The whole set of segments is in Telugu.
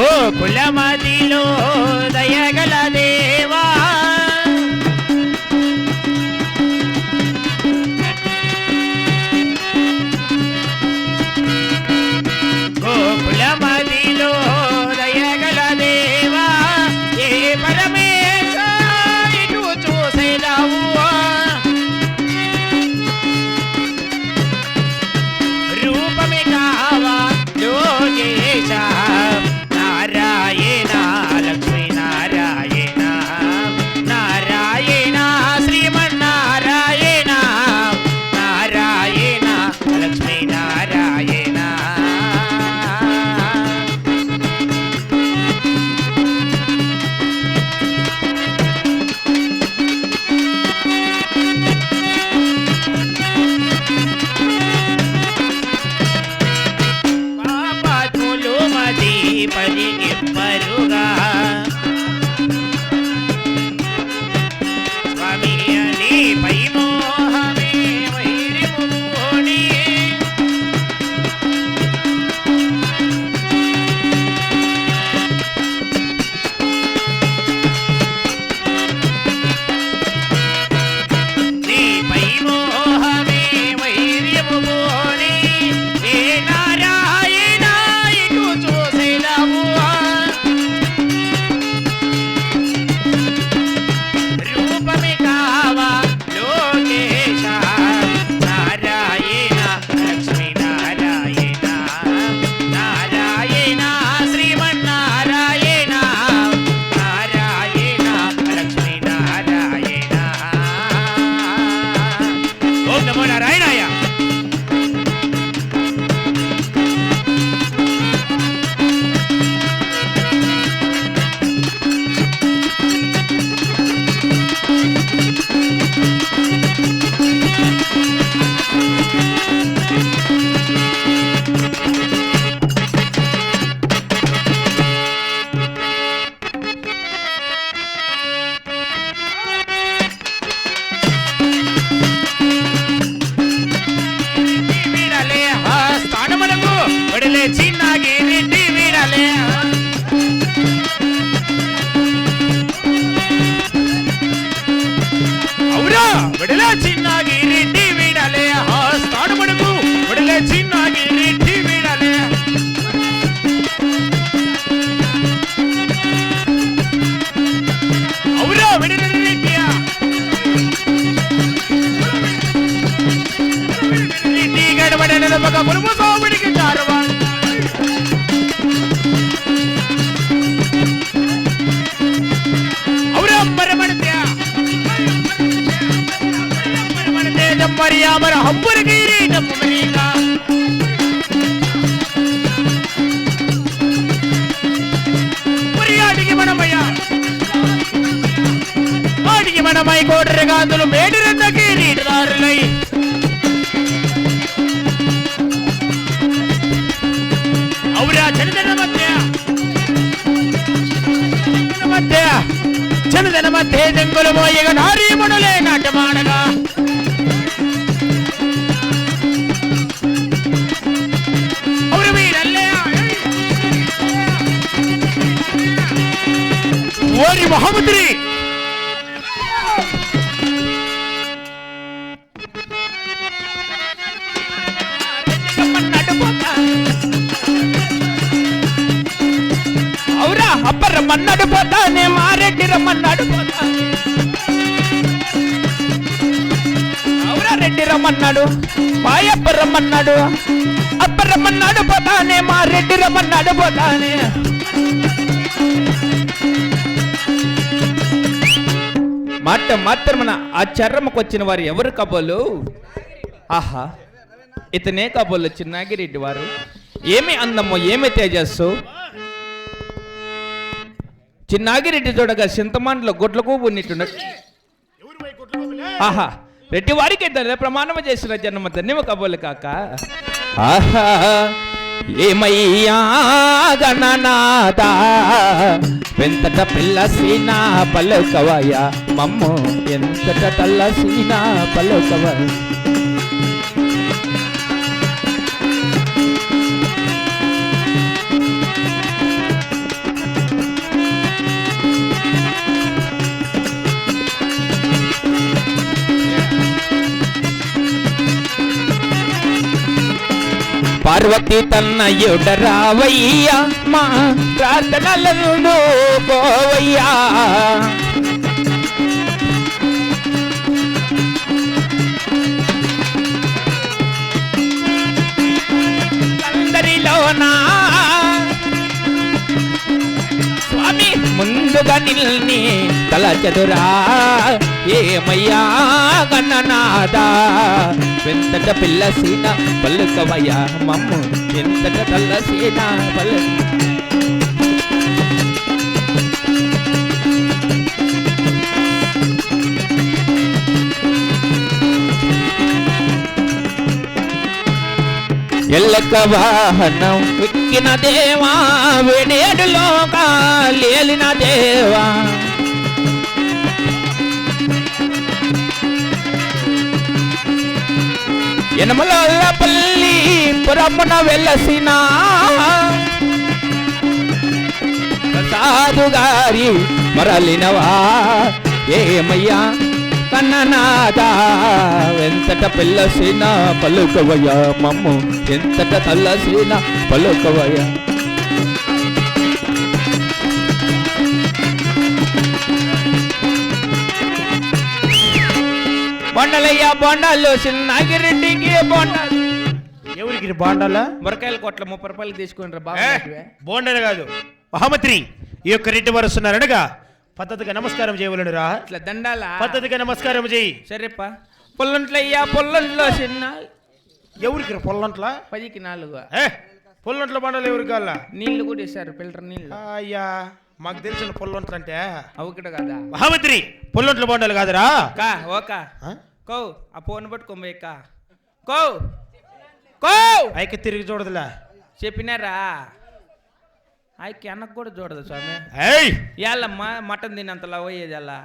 గోకులమదిలో దయగల దేవా గోకులమదిలో దయగల దేవా ఏ పరమేశ ఇటు చూసేదావు రూపమే కావా యోగేశ నారాయణ లక్ష్మీ నారాయణ నారాయణ శ్రీమన్నారాయణ నారాయణ లక్ష్మీ నారాయణ పాపతులు మది పరిగిప్పరుగా స్వామి అని పై మోహమే వైరిముని నీ పై మోహమే వైరిముని ఏ నారాయణ ఇటు చూసేదావు రూపమే కావా లోకేశ నారాయణ లక్ష్మీ నారాయణ నారాయణ శ్రీమన్నారాయణ నారాయణ లక్ష్మీ నారాయణ ఓం నమో నారాయణాయ వీడలే స్థానమునకు వడిలే చిన్నగి రెడ్డి వీడలే అవురా వడిలే చిన్నగి రెడ్డి వీడలే స్థానమునకు వడిలే చిన్నగి రెడ్డి వీడలే అవురా వడిలే రెడ్డియా రెడ్డి గడబడ నిలబక పురుగు సోముడికి చారువా అవురా మరమణతే మరమణతే జమ్మరియా మర హంబురికి జమ్మరిగా పురియాడికి మనమయ్య ఆడికి మనమై కోటరి గాందులు మేడిరందకి నీటిదారులై అవురా చనిదన మధ్య చనిదన మధ్య జంగులు మోయగ నారీమునులే నాట్యమాడగా అవురు వీరల్లే ఓరి మహామంత్రి అవురా అప్ప రమ్మన్నాడు పోతానే మారెడ్డి రమ్మన్నాడు పోతానే అవురా రెడ్డి రమ్మన్నాడు మాయప్ప రమ్మన్నాడు అప్ప రమ్మన్నాడు పోతానే మారెడ్డి రమ్మన్నాడు పోతానే మాట మాత్రమున ఆ చర్మకు వచ్చిన వారు ఎవరు కబోలు ఆహా ఇతనే కబోలు చిన్నాగిరెడ్డి వారు ఏమి అందమో ఏమి తేజస్సు చిన్నాగిరెడ్డి చూడగా చింతమాండలో గొడ్లకు ఉన్నట్టు ఆహా రెడ్డి వారికి ప్రమాణము చేసిన జన్మ ధన్యమ కబోలు కాక ఆహా ఏమయ్యా గణనాథ వెంతట పిల్ల సీనా పలుకవయ మమ్ము ఎంతట తల్ల సీనా పలుకవయ పార్వతి తన్నయుడ రావయ్యా మా ప్రార్థనలను పోవయ్యా అందరిలోనా స్వామి ముందుగా నిల్ని తలచదురా ఏమయ్యా గణనాదా వెంతట పిల్లసీన పలుకవయ్యా మమ్ము ఎంతట తల్లసీన పలు ఎల్లక వాహనం ఎక్కిన దేవా వేడేడులోగా లేలిన దేవా యనమలపల్లి పురమున వెలసిన ప్రసాదు గారి మరలినవా ఏమయ్యా కన్ననాదా ఎంతట పిల్లసిన పలుకవయ్యా మమ్ము ఎంతట తల్లసిన పలుకవయ్యా బొండలయ్యా బొండాలు చిన్నగిరెడ్డికి బొండాలు ఎవరికి బాండాలా మురకాయల కోట్ల 30 రూపాయలు తీసుకుని బాగా బోండాలు కాదు మహామంత్రి ఈ యొక్క రెడ్డి వారు వస్తున్నారనగా పద్ధతిగా నమస్కారం చేయవలను రా ఇట్లా దండాల పద్ధతిగా నమస్కారం చేయి సరేపా పొల్లంట్లయ్యా పొల్లంట్లో చిన్న ఎవరికి పొల్లంట్ల 10కి 4 పొల్లంట్ల బండలు ఎవరికి కావాలా నీళ్లు కూడా ఇస్తారు ఫిల్టర్ నీళ్లు అయ్యా మాకు తెలిసిన పొల్లంట్ల అంటే అవి కదా మహామంత్రి పొల్లంట్ల బండలు కాదురా కా ఓకా కో ఆ ఫోన్ పట్టుకోబోయే కా కో కో ఐకి తిరిగి చూడదులే చెప్పినారా ఆయనకి అన్నకు కూడా చూడదు స్వామి ఇవాళమ్మా మటన్ తినంతలా పోయేది అలా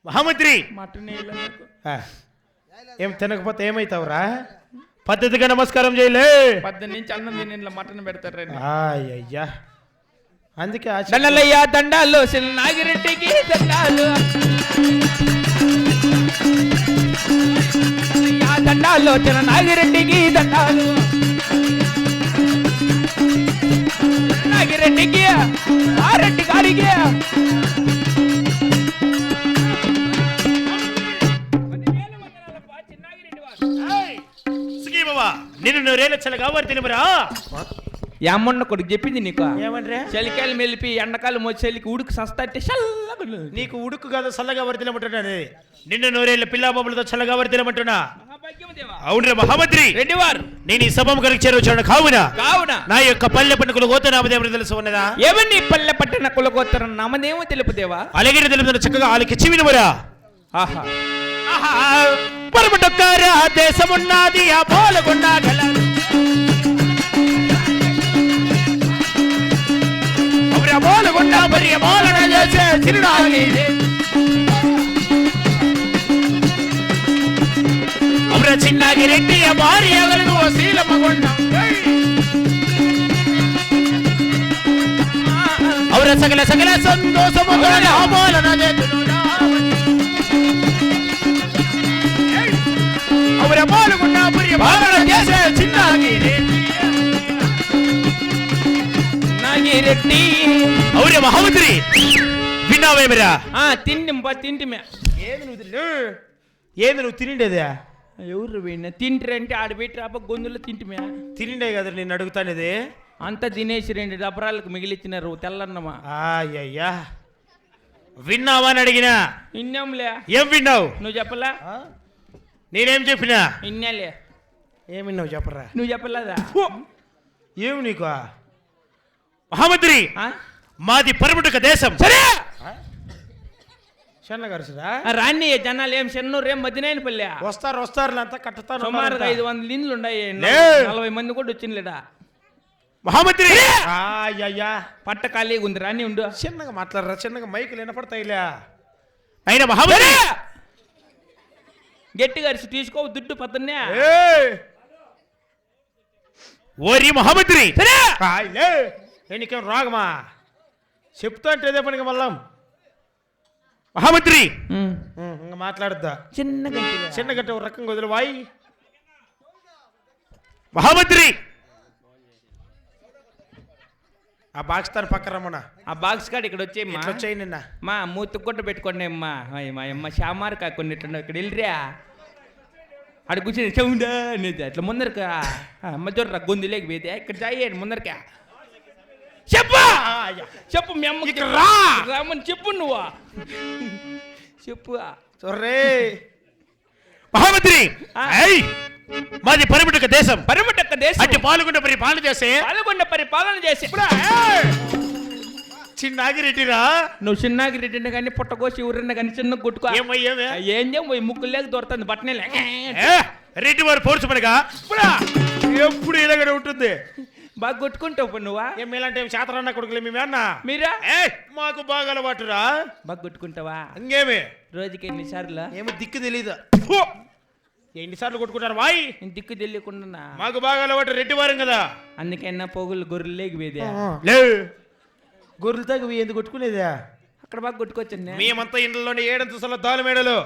మహామంత్రి మటన్ ఏం తినకపోతే ఏమైతావురా పద్ధతిగా నమస్కారం చేయలే 10 నుంచి అన్నం తిని మటన్ పెడతారు అయ్యా అందుకే దండలయ్యా దండాలు నాగిరెడ్డికి దండాలు దండాలు చిన్న నాగిరెడ్డికి దండాలు నాగిరెడ్డికి ఆ రెడ్డి గారికి నిన్ను నూరేళ్ళ చల్లగా వారు తినమరా ఏమన్న కొడుకు చెప్పింది నీకు ఏమన్నా చలికాయలు మెలిపి ఎండకాలం వచ్చి చలికి ఉడుకు సస్తాంటే చల్లగా నీకు ఉడుకు కాదు చల్లగా వారు తినమంటున్నా నిన్ను నూరేళ్ళ పిల్లా బాబులతో చల్లగా వారు తినమంటున్నా అవును మహామంత్రి రెడ్డి వారు నేను ఈ సభం కనుక చేరవచ్చాను కావున నా యొక్క పల్లె పండుగలు గోత నామదేవుడు తెలుసు ఉన్నదా ఏమని పల్లె పట్టిన కులగోత్తరం నామదేమో తెలుపుదేవా అలాగే తెలుపుతున్న చక్కగా ఆలకిచ్చి వినమరా ఆహా పరమటొక్కారా దేశమున్నది ఆ పోలగుండా గల పోలగుండా మరి పోలన చేసే చిరునాగి ಅವರ ಚಿನ್ನಾಗಿ ರೆಡ್ಡಿಯ ಭಾರ್ಯಗಳನ್ನು ಶೀಲಮಗೊಂಡ ಅವರ ಸಕಲ ಸಕಲ ಸಂತೋಷ ಅವರ ಪಾಲ್ಗೊಂಡ ಭಾರತ ದೇಶ ಚಿನ್ನಾಗಿ రెడ్డి ಅವರೇ మహామంత్రి విన్నావేమిరా తింటింపా తింటిమే ఏంది నువ్వు తినిండేదే ఎవరు పోయినా తింటారంటే ఆడబెట్టి రాప గొంతులో తింటిమే తినిండే కదా నేను అడుగుతానేది అంతా తినేసి 2 డబ్బరాలకు మిగిలిచ్చినారు తెల్లన్నమా అయ్యా విన్నావా అని అడిగినా ఇన్నాంలే ఏం విన్నావు నువ్వు చెప్పలా నేనేం చెప్పినా ఇన్నాలే ఏం విన్నావు చెప్పరా నువ్వు చెప్పలేదా ఏమి నీకు మహామంత్రి మాది పరమటక దేశం సరే చెన్నగారుసరా రాణి జనాలు ఏం చెన్నూరు ఏం మధ్యనైన పల్లె వస్తారు అంతా కట్టుతారు సుమారుగా 500 ఇండ్లు ఉన్నాయి 40 మంది కూడా వచ్చిందిలేడా మహామంత్రి అయ్యా పట్ట ఖాళీగా ఉంది రాణి ఉండు చిన్నగా మాట్లాడరా చిన్నగా మైకులు వినపడతాయిలే అయినా మహామంత్రి గట్టిగా అరిసి తీసుకో దుడ్డు పద్దన్నే ఓరి మహామంత్రి నీకేం రాగమా చెప్తా అంటే ఏదే పనిగా మళ్ళా మహామంత్రి ఇంకా మాట్లాడద్దా చిన్న గంట ఒక రకంగా వదిలి వాయి మహామంత్రి ఆ బాక్స్ తన పక్క రమ్మన్నా. ఆ బాక్స్ కాడ ఇక్కడ వచ్చేయమ్మా. ఇట్లా వచ్చాయి నిన్న మా మూతి కొట్ట పెట్టుకోండి అమ్మా. మా అమ్మ షామారు కాకుండా ఇట్లా ఇక్కడ వెళ్ళిరా అక్కడ కూర్చొని చౌండా అనేది అట్లా ముందరకా అమ్మ చూడరా గొంతులేకి పోతే ఇక్కడ చాయండి ముందరకా. చెప్పు చెప్పు మీ అమ్మ ఇక్కడ రా. రామని చెప్పు నువ్వు చెప్పు. సొర్రే మహామంత్రి ఏయ్, మాది పరిమిటక దేశం. పరిమిటక్క దేశం అంటే పాల్గొండ పరిపాలన చేసే పాల్గొండ పరిపాలన చేసి చిన్నాగిరెడ్డిరా. నువ్వు చిన్నగా రెడ్డిని కానీ పుట్టకోసి ఊరిన కానీ చిన్న కొట్టుకో. ఏమయ్యేమే ఏం పోయి ముగ్గులు లేక దొరుకుతుంది బట్టనే రెడ్డి వారు పోర్చుపడగా ఎప్పుడు ఇలాగనే ఉంటుంది. బాగా కొట్టుకుంటావు నువ్వా. ఏం ఇలాంటి శాతరన్న కొడుకులే మేమన్నా. మీరా మాకు బాగా అలవాటురా. బాగా కొట్టుకుంటావా. ఇంకేమి రోజుకి ఎన్నిసార్లు. ఏమో దిక్కు తెలీదు. ఎన్నిసార్లు కొట్టుకుంటారు వాయ్. నేను దిక్కు తెలియకుండా మాకు బాగా అలవాటు రెడ్డి వారం కదా. అందుకైనా పోగులు గొర్రెలు లేకి వేదే. లే గొర్రెలతో ఎందుకు కొట్టుకునేదా. అక్కడ బాగా కొట్టుకోవచ్చు. మేమంతా ఇండ్లలోనే 7 అంతస్తుల దాలు మేడలు